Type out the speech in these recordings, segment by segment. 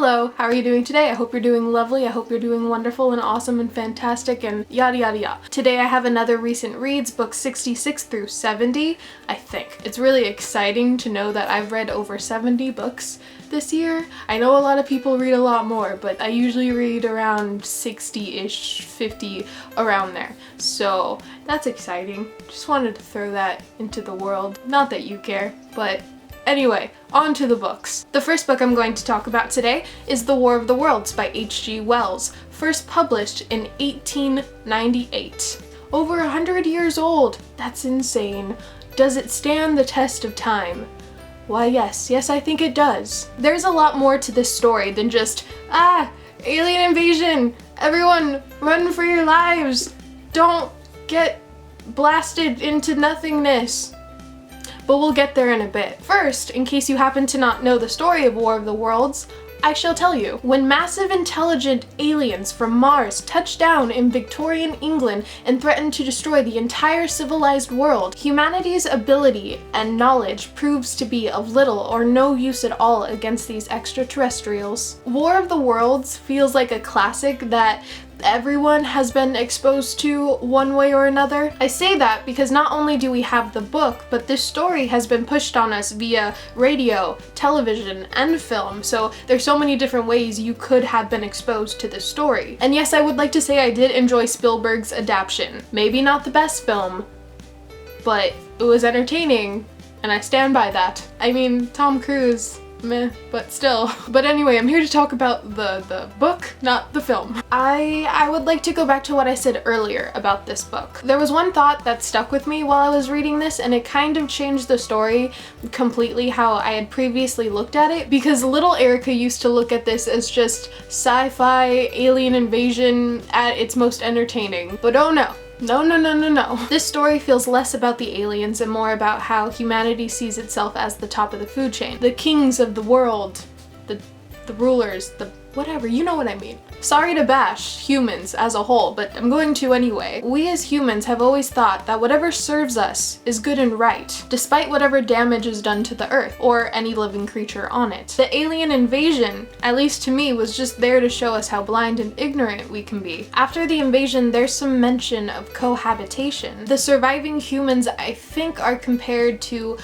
Hello, how are you doing today? I hope you're doing lovely. I hope you're doing wonderful and awesome and fantastic and yada yada yada. Today I have another recent reads, books 66 through 70, I think. It's really exciting to know that I've read over 70 books this year. I know a lot of people read a lot more, but I usually read around 60-ish, 50, around there. So that's exciting. Just wanted to throw that into the world. Not that you care, but anyway, on to the books. The first book I'm going to talk about today is The War of the Worlds by H.G. Wells, first published in 1898. Over 100 years old! That's insane. Does it stand the test of time? Why yes, I think it does. There's a lot more to this story than just, alien invasion! Everyone, run for your lives! Don't get blasted into nothingness! But we'll get there in a bit. First, in case you happen to not know the story of War of the Worlds, I shall tell you. When massive intelligent aliens from Mars touched down in Victorian England and threatened to destroy the entire civilized world, humanity's ability and knowledge proves to be of little or no use at all against these extraterrestrials. War of the Worlds feels like a classic that everyone has been exposed to one way or another. I say that because not only do we have the book, but this story has been pushed on us via radio, television, and film, so there's so many different ways you could have been exposed to this story. And yes, I would like to say I did enjoy Spielberg's adaptation. Maybe not the best film, but it was entertaining, and I stand by that. I mean, Tom Cruise, meh, but still. But anyway, I'm here to talk about the book, not the film. I would like to go back to what I said earlier about this book. There was one thought that stuck with me while I was reading this, and it kind of changed the story completely how I had previously looked at it, because little Erika used to look at this as just sci-fi alien invasion at its most entertaining. But oh no. No. This story feels less about the aliens and more about how humanity sees itself as the top of the food chain. The kings of the world. The rulers. The whatever, you know what I mean. Sorry to bash humans as a whole, but I'm going to anyway. We as humans have always thought that whatever serves us is good and right, despite whatever damage is done to the earth, or any living creature on it. The alien invasion, at least to me, was just there to show us how blind and ignorant we can be. After the invasion, there's some mention of cohabitation. The surviving humans, I think, are compared to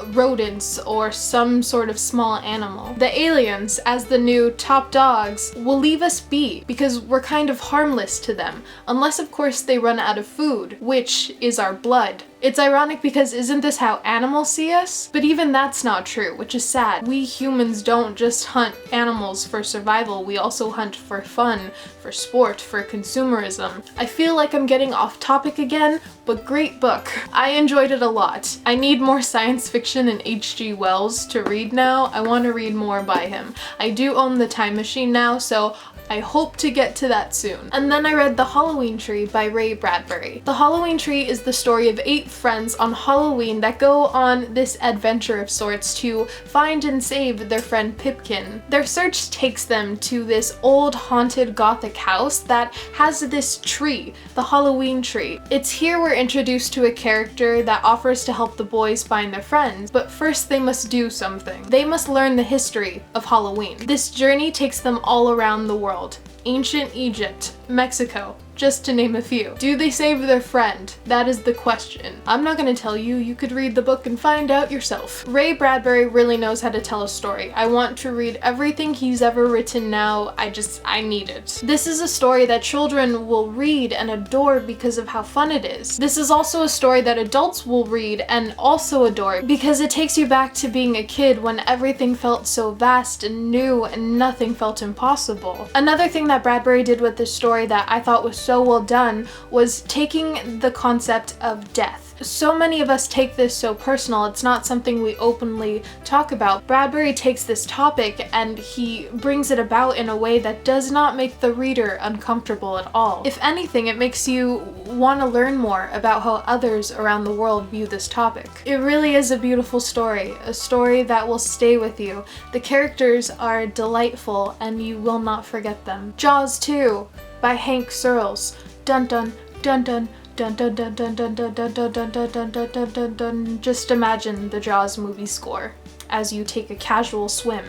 rodents or some sort of small animal. The aliens, as the new top dogs, will leave us be because we're kind of harmless to them, unless of course they run out of food, which is our blood. It's ironic because isn't this how animals see us? But even that's not true, which is sad. We humans don't just hunt animals for survival, we also hunt for fun, for sport, for consumerism. I feel like I'm getting off topic again, but great book. I enjoyed it a lot. I need more science fiction and H.G. Wells to read now. I want to read more by him. I do own The Time Machine now, so I hope to get to that soon. And then I read The Halloween Tree by Ray Bradbury. The Halloween Tree is the story of 8 friends on Halloween that go on this adventure of sorts to find and save their friend Pipkin. Their search takes them to this old haunted gothic house that has this tree, the Halloween tree. It's here we're introduced to a character that offers to help the boys find their friends, but first they must do something. They must learn the history of Halloween. This journey takes them all around the world. Ancient Egypt, Mexico, just to name a few. Do they save their friend? That is the question. I'm not gonna tell you, you could read the book and find out yourself. Ray Bradbury really knows how to tell a story. I want to read everything he's ever written now. I need it. This is a story that children will read and adore because of how fun it is. This is also a story that adults will read and also adore because it takes you back to being a kid when everything felt so vast and new and nothing felt impossible. Another thing that Bradbury did with this story that I thought was so well done was taking the concept of death. So many of us take this so personal, it's not something we openly talk about. Bradbury takes this topic and he brings it about in a way that does not make the reader uncomfortable at all. If anything, it makes you want to learn more about how others around the world view this topic. It really is a beautiful story, a story that will stay with you. The characters are delightful and you will not forget them. Jaws 2 by Hank Searls. Dun dun dun dun. Dun dun dun dun dun dun dun dun dun dun dun dun dun dun dun. Just imagine the Jaws movie score as you take a casual swim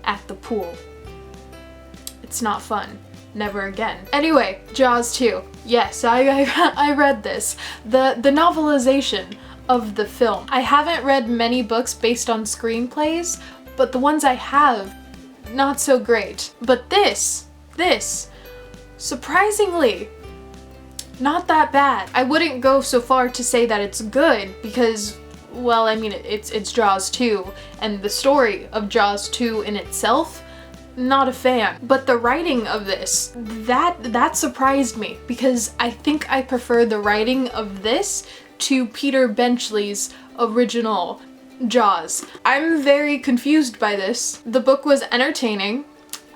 at the pool. It's not fun. Never again. Anyway, Jaws 2. Yes, I read this. The novelization of the film. I haven't read many books based on screenplays, but the ones I have, not so great. But this, surprisingly, not that bad. I wouldn't go so far to say that it's good because, well, I mean, it's Jaws 2, and the story of Jaws 2 in itself, not a fan. But the writing of this, that surprised me because I think I prefer the writing of this to Peter Benchley's original Jaws. I'm very confused by this. The book was entertaining.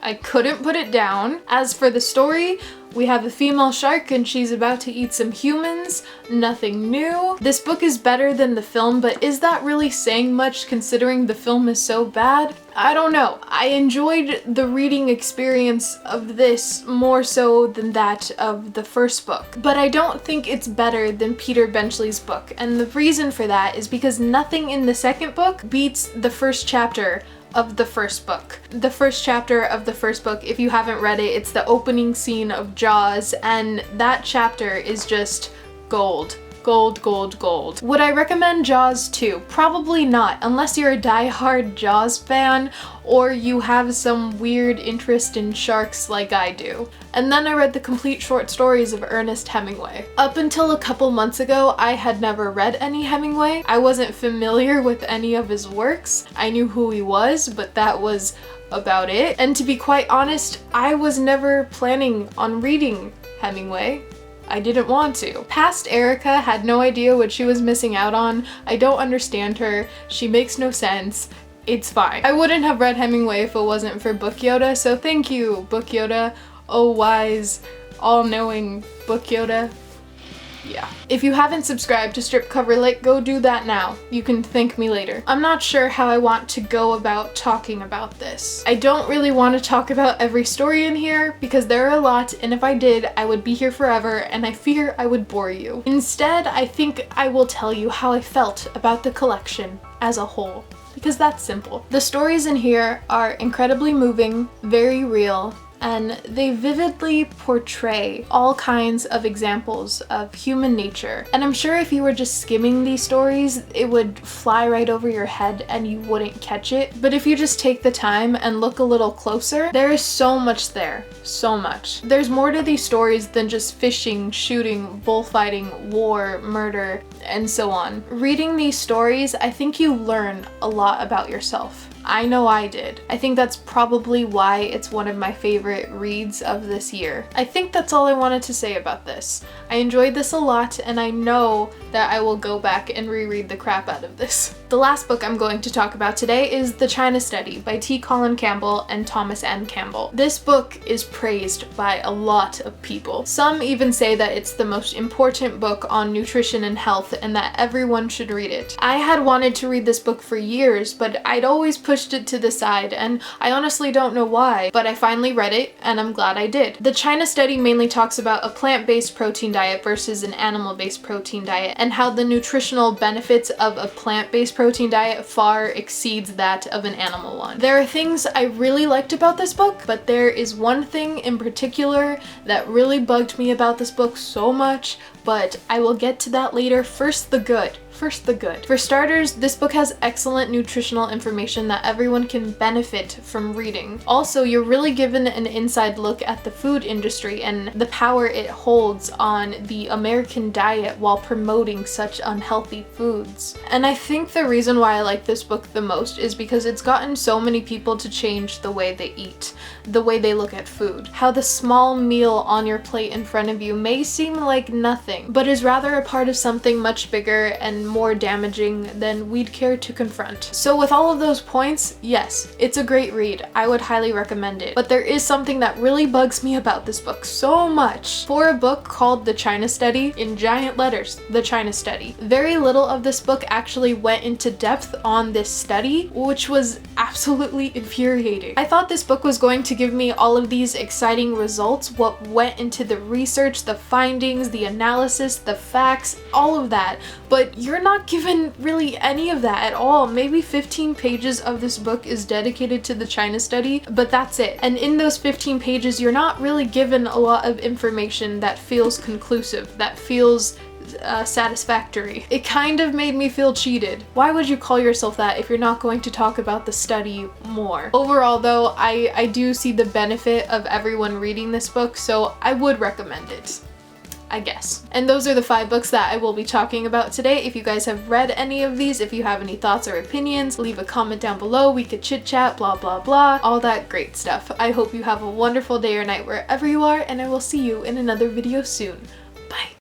I couldn't put it down. As for the story, we have a female shark and she's about to eat some humans. Nothing new. This book is better than the film, but is that really saying much considering the film is so bad? I don't know. I enjoyed the reading experience of this more so than that of the first book, but I don't think it's better than Peter Benchley's book, and the reason for that is because nothing in the second book beats the first chapter of the first book. The first chapter of the first book, if you haven't read it, it's the opening scene of Jaws, and that chapter is just gold. Gold, gold, gold. Would I recommend Jaws 2? Probably not, unless you're a die-hard Jaws fan or you have some weird interest in sharks like I do. And then I read the complete short stories of Ernest Hemingway. Up until a couple months ago, I had never read any Hemingway. I wasn't familiar with any of his works. I knew who he was, but that was about it. And to be quite honest, I was never planning on reading Hemingway. I didn't want to. Past Erika had no idea what she was missing out on. I don't understand her. She makes no sense. It's fine. I wouldn't have read Hemingway if it wasn't for Book Yoda, so thank you, Book Yoda. Oh, wise, all-knowing Book Yoda. Yeah. If you haven't subscribed to Strip Cover Lit, go do that now. You can thank me later. I'm not sure how I want to go about talking about this. I don't really want to talk about every story in here because there are a lot, and if I did, I would be here forever and I fear I would bore you. Instead, I think I will tell you how I felt about the collection as a whole, because that's simple. The stories in here are incredibly moving, very real, and they vividly portray all kinds of examples of human nature. And I'm sure if you were just skimming these stories, it would fly right over your head and you wouldn't catch it. But if you just take the time and look a little closer, there is so much there. So much. There's more to these stories than just fishing, shooting, bullfighting, war, murder, and so on. Reading these stories, I think you learn a lot about yourself. I know I did. I think that's probably why it's one of my favorite reads of this year. I think that's all I wanted to say about this. I enjoyed this a lot, and I know that I will go back and reread the crap out of this. The last book I'm going to talk about today is The China Study by Colin Campbell and Thomas N. Campbell. This book is praised by a lot of people. Some even say that it's the most important book on nutrition and health and that everyone should read it. I had wanted to read this book for years, but I'd always pushed it to the side, and I honestly don't know why, but I finally read it and I'm glad I did. The China Study mainly talks about a plant-based protein diet versus an animal-based protein diet and how the nutritional benefits of a plant-based protein diet far exceeds that of an animal one. There are things I really liked about this book, but there is one thing in particular that really bugged me about this book so much, but I will get to that later. First, the good. For starters, this book has excellent nutritional information that everyone can benefit from reading. Also, you're really given an inside look at the food industry and the power it holds on the American diet while promoting such unhealthy foods. And I think the reason why I like this book the most is because it's gotten so many people to change the way they eat, the way they look at food. How the small meal on your plate in front of you may seem like nothing, but is rather a part of something much bigger and more damaging than we'd care to confront. So with all of those points, yes, it's a great read. I would highly recommend it. But there is something that really bugs me about this book so much. For a book called The China Study, in giant letters, The China Study, very little of this book actually went into depth on this study, which was absolutely infuriating. I thought this book was going to give me all of these exciting results, what went into the research, the findings, the analysis, analysis, the facts, all of that, but you're not given really any of that at all. Maybe 15 pages of this book is dedicated to the China study, but that's it. And in those 15 pages, you're not really given a lot of information that feels conclusive, that feels satisfactory. It kind of made me feel cheated. Why would you call yourself that if you're not going to talk about the study more? Overall though, I do see the benefit of everyone reading this book, so I would recommend it, I guess. And those are the 5 books that I will be talking about today. If you guys have read any of these, if you have any thoughts or opinions, leave a comment down below. We could chit chat, blah blah blah, all that great stuff. I hope you have a wonderful day or night wherever you are, and I will see you in another video soon. Bye.